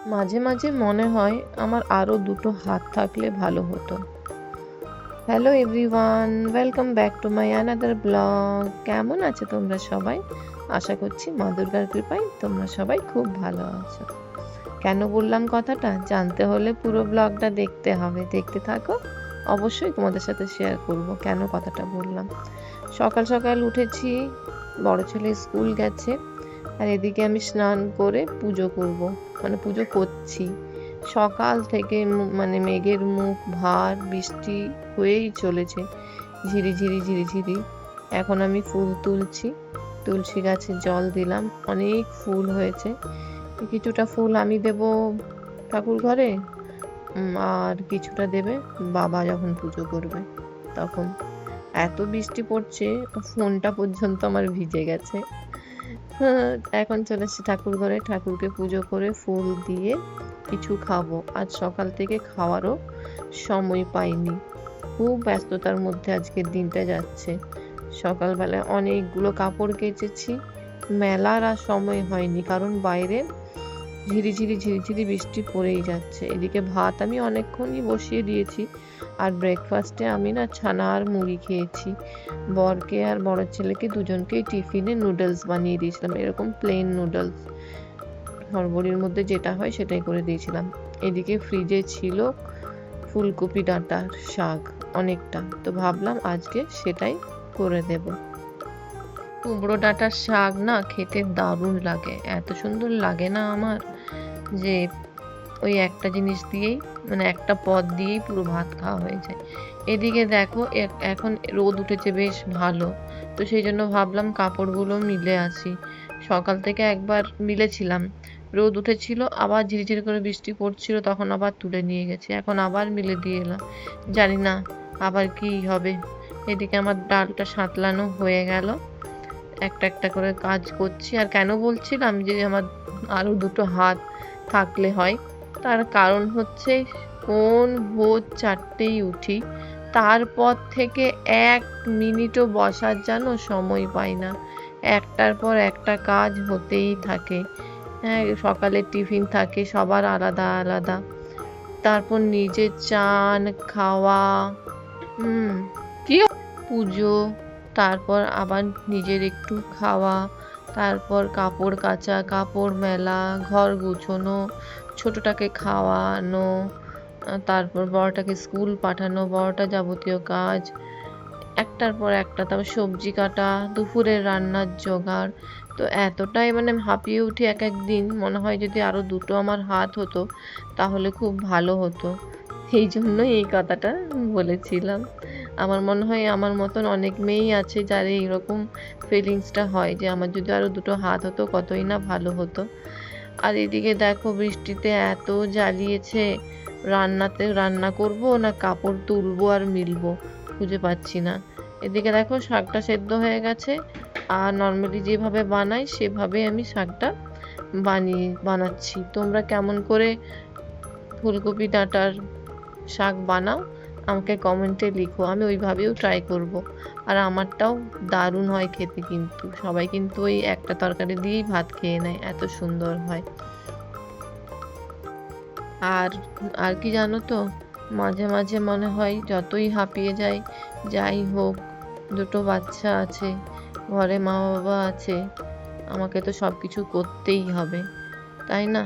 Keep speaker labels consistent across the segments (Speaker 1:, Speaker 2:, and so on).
Speaker 1: মাঝে মাঝে মনে হয় আমার আরও দুটো হাত থাকলে ভালো হতো। Hello everyone, welcome back to my another blog. কেমন আছো তোমরা সবাই? আশা করছি মা দুর্গার কৃপায় তোমরা সবাই খুব ভালো আছো। কেন বললাম কথাটা জানতে হলে পুরো ব্লগটা দেখতে হবে, দেখতে থাকো। অবশ্যই তোমাদের সাথে শেয়ার করব কেন কথাটা বললাম। সকাল সকাল উঠেছি, বড় ছেলে স্কুল গেছে, আর এদিকে আমি স্নান করে পুজো করব, মানে পুজো করছি। সকাল থেকে মানে মেঘের মুখ ভার, বৃষ্টি হয়েই চলেছে, ঝিরিঝিরি ঝিরিঝিরি। এখন আমি ফুল তুলছি, তুলসী গাছে জল দিলাম, অনেক ফুল হয়েছে। কিছুটা ফুল আমি দেব ঠাকুর ঘরে, আর কিছুটা দেবে বাবা যখন পুজো করবে তখন। এত বৃষ্টি পড়ছে, ফোনটা পর্যন্ত আমার ভিজে গেছে। এখন চলে এসেছি ঠাকুর ঘরে, ঠাকুরকে পুজো করে ফুল দিয়ে কিছু খাবো। আজ সকাল থেকে খাওয়ারও সময় পাইনি, খুব ব্যস্ততার মধ্যে আজকের দিনটা যাচ্ছে। সকালবেলায় অনেকগুলো কাপড় কেচেছি, মেলার আর সময় হয়নি, কারণ বাইরে ঝিরিঝিরি ঝিরিঝিরি বৃষ্টি পড়েই যাচ্ছে। এদিকে ভাত আমি অনেকক্ষণই বসিয়ে দিয়েছি, আর ব্রেকফাস্টে আমি না ছানা আর মুড়ি খেয়েছি। বরকে আর বড় ছেলেকে দুজনকেই টিফিনে নুডলস বানিয়ে দিয়েছিলাম, এরকম প্লেন নুডলস, হরবড়ির মধ্যে যেটা হয় সেটাই করে দিয়েছিলাম। এদিকে ফ্রিজে ছিল ফুলকপি ডাঁটার শাক অনেকটা, তো ভাবলাম আজকে সেটাই করে দেব। কুমড়ো ডাঁটার শাক না খেতে দারুণ লাগে, এত সুন্দর লাগে না আমার, যে ওই একটা জিনিস দিয়েই, মানে একটা পদ দিয়েই পুরো ভাত খাওয়া হয়ে যায়। এদিকে দেখো এখন রোদ উঠেছে বেশ ভালো, তো সেই জন্য ভাবলাম কাপড়গুলো মিলে আসি। সকাল থেকে একবার মিলেছিলাম, রোদ উঠেছিল, আবার ঝিরিঝিরি করে বৃষ্টি পড়ছিল, তখন আবার তুলে নিয়ে গেছি, এখন আবার মিলে দিয়ে এলাম। জানি না আবার কি হবে। এদিকে আমার ডালটা সাঁতলানো হয়ে গেল, একটা একটা করে কাজ করছি। আর কেন বলছিলাম যে আমার আরো দুটো হাত থাকলে হয়, তার কারণ হচ্ছে কোন ভোর 4টেই উঠি, তারপর থেকে 1 মিনিটও বসার যেন সময় পাই না। একটার পর একটা কাজ হতেই থাকে। হ্যাঁ, সকালে টিফিন থাকে সবার আলাদা আলাদা, তারপর নিজের চান খাওয়া, হুম, কি পুজো, তারপর আবার নিজের একটু খাওয়া, তারপর কাপড় কাচা, কাপড় মেলা, ঘর গুছোনো, ছোটটাকে খাওয়ানো, তারপর বড়টাকে স্কুল পাঠানো, বড়টা যাবতীয় কাজ, একটার পর একটা, তারপর সবজি কাটা, দুপুরের রান্নার জোগাড়। তো এতটাই মানে হাঁপিয়ে উঠি এক এক দিন, মনে হয় যদি আরো দুটো আমার হাত হতো তাহলে খুব ভালো হতো। এই জন্যই এই কথাটা বলেছিলাম। আমার মনে হয় আমার মতন অনেক মেয়েই আছে যার এইরকম ফিলিংসটা হয়, যে আমার যদি আরো দুটো হাত হতো কতই না ভালো হতো। আর এদিকে দেখো বৃষ্টিতে এত জ্বালিয়েছে, রান্না করব না কাপড় তুলবো আর মিলবো, খুঁজে পাচ্ছি না। এদিকে দেখো শাকটা সেদ্ধ হয়ে গেছে, আর নর্মালি যেভাবে বানাই সেভাবে আমি শাকটা বানাচ্ছি। তোমরা কেমন করে ফুলকপি ডাঁটার শাক বানাও আমাকে কমেন্টে লিখো, আমি ওইভাবেও ট্রাই করব। আর আমারটাও দারুণ হয় খেতে, কিন্তু সবাই কিন্তু ওই একটা তরকারি দিয়েই ভাত খেয়ে নেয়, এত সুন্দর হয়। আর আর কি জানো তো, মাঝে মাঝে মনে হয় যতই হাঁপিয়ে যাই, যাই হোক, দুটো বাচ্চা আছে, ঘরে মা বাবা আছে, আমাকে তো সব কিছু করতেই হবে, তাই না?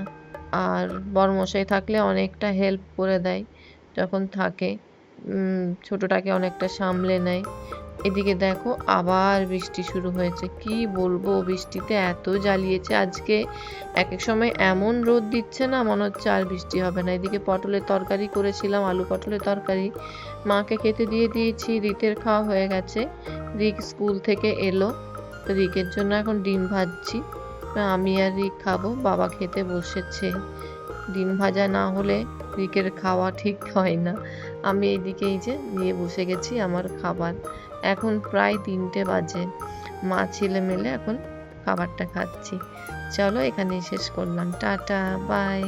Speaker 1: আর বড়মশাই থাকলে অনেকটা হেল্প করে দেয় যখন থাকে, ছোটটাকে অনেকটা সামলে নেয়। এদিকে দেখো আবার বৃষ্টি শুরু হয়েছে, কি বলবো, বৃষ্টিতে এত জ্বালিয়েছে আজকে। এক এক সময় এমন রোদ দিচ্ছে না, মনে হচ্ছে আর বৃষ্টি হবে না। এদিকে পটলের তরকারি করেছিলাম, আলু পটলের তরকারি, মাকে খেতে দিয়ে দিয়েছি, রিতের খাওয়া হয়ে গেছে। রিক স্কুল থেকে এলো, তো রিকের জন্য এখন ডিম ভাজছি, আমি আর রিক খাবো, বাবা খেতে বসেছে। ডিম ভাজা না হলে রিকের খাওয়া ঠিক হয় না। আমি এইদিকে এই যে নিয়ে বসে গেছি আমার খাবার, এখন প্রায় 3টে বাজে, মা ছেলে মিলে এখন খাবারটা খাচ্ছি। চলো এখানেই শেষ করলাম, টাটা বাই।